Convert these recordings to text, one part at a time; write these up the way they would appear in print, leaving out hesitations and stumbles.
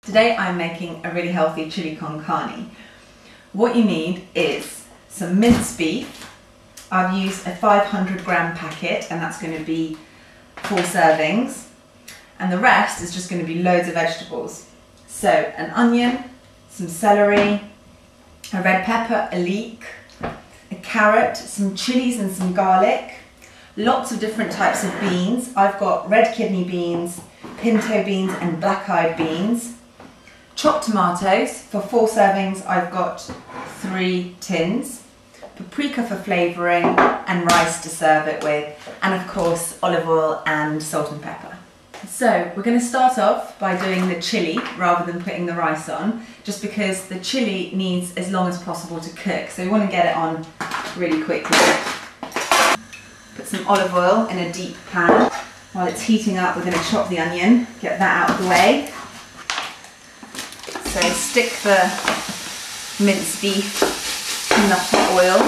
Today I'm making a really healthy chili con carne. What you need is some minced beef. I've used a 500-gram packet and that's going to be 4 servings. And the rest is just going to be loads of vegetables. So an onion, some celery, a red pepper, a leek, a carrot, some chilies and some garlic, lots of different types of beans. I've got red kidney beans, pinto beans and black-eyed beans. Chopped tomatoes. For 4 servings I've got 3 tins. Paprika for flavouring and rice to serve it with, and of course olive oil and salt and pepper. So we're going to start off by doing the chili rather than putting the rice on, just because the chili needs as long as possible to cook, so we want to get it on really quickly. Put some olive oil in a deep pan. While it's heating up, we're going to chop the onion, get that out of the way. So stick the minced beef in the hot oil.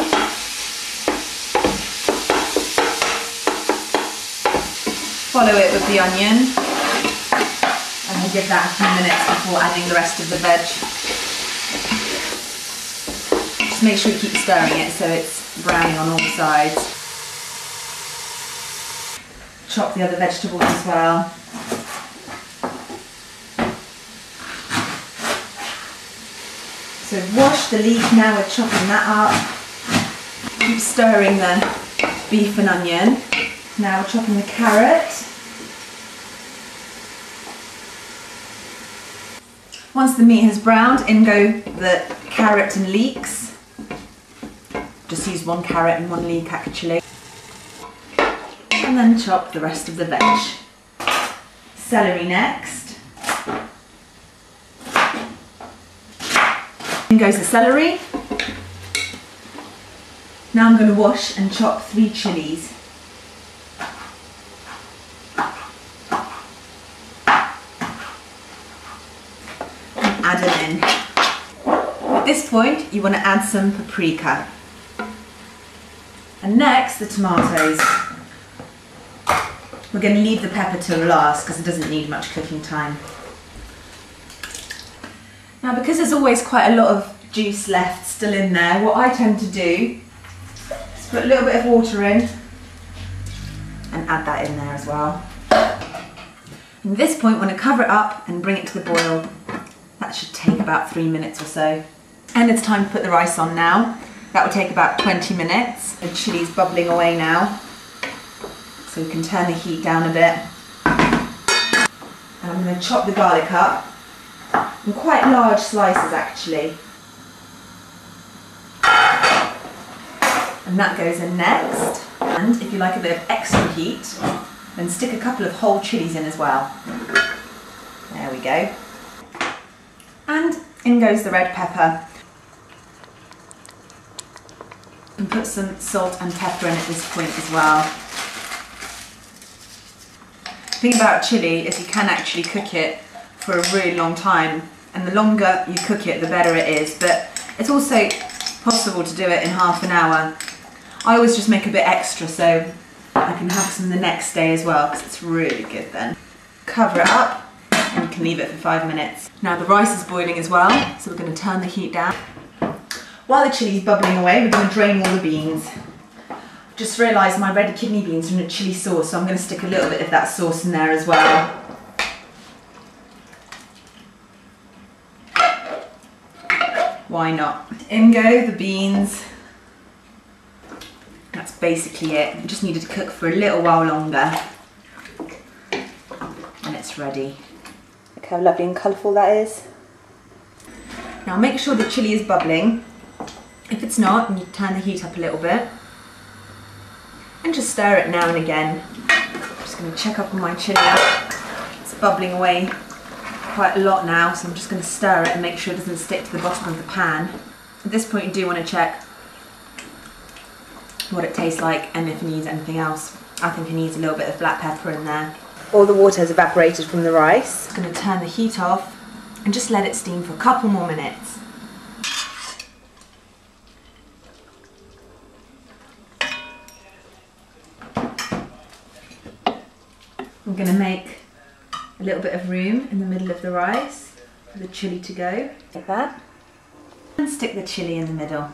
Follow it with the onion and we'll give that a few minutes before adding the rest of the veg. Just make sure you keep stirring it so it's browning on all sides. Chop the other vegetables as well. So wash the leek, now we're chopping that up. Keep stirring the beef and onion. Now we're chopping the carrot. Once the meat has browned, in go the carrot and leeks. Just use 1 carrot and 1 leek actually. And then chop the rest of the veg. Celery next. In goes the celery. Now I'm going to wash and chop 3 chilies. And add them in. At this point you want to add some paprika. And next the tomatoes. We're going to leave the pepper till last because it doesn't need much cooking time. Now because there's always quite a lot of juice left still in there, what I tend to do is put a little bit of water in and add that in there as well. At this point we want to cover it up and bring it to the boil. That should take about 3 minutes or so. And it's time to put the rice on now. That will take about 20 minutes. The chili's bubbling away now, so we can turn the heat down a bit. And I'm going to chop the garlic up. In quite large slices actually. And that goes in next. And if you like a bit of extra heat, then stick a couple of whole chilies in as well. There we go. And in goes the red pepper. And put some salt and pepper in at this point as well. The thing about chili is you can actually cook it for a really long time, and the longer you cook it the better it is, but it's also possible to do it in half an hour. I always just make a bit extra so I can have some the next day as well because it's really good then. Cover it up and you can leave it for 5 minutes. Now the rice is boiling as well, so we're going to turn the heat down. While the chili's bubbling away, we're going to drain all the beans. Just realised my red kidney beans are in a chili sauce, so I'm going to stick a little bit of that sauce in there as well. Why not? In go the beans. That's basically it. You just needed to cook for a little while longer. And it's ready. Look how lovely and colourful that is. Now make sure the chilli is bubbling. If it's not, you turn the heat up a little bit. And just stir it now and again. I'm just going to check up on my chilli. It's bubbling away quite a lot now, so I'm just going to stir it and make sure it doesn't stick to the bottom of the pan. At this point you do want to check what it tastes like and if it needs anything else. I think it needs a little bit of black pepper in there. All the water has evaporated from the rice. I'm going to turn the heat off and just let it steam for a couple more minutes. I'm going to make a little bit of room in the middle of the rice for the chili to go, like that. And stick the chili in the middle.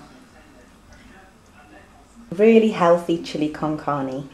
Really healthy chili con carne.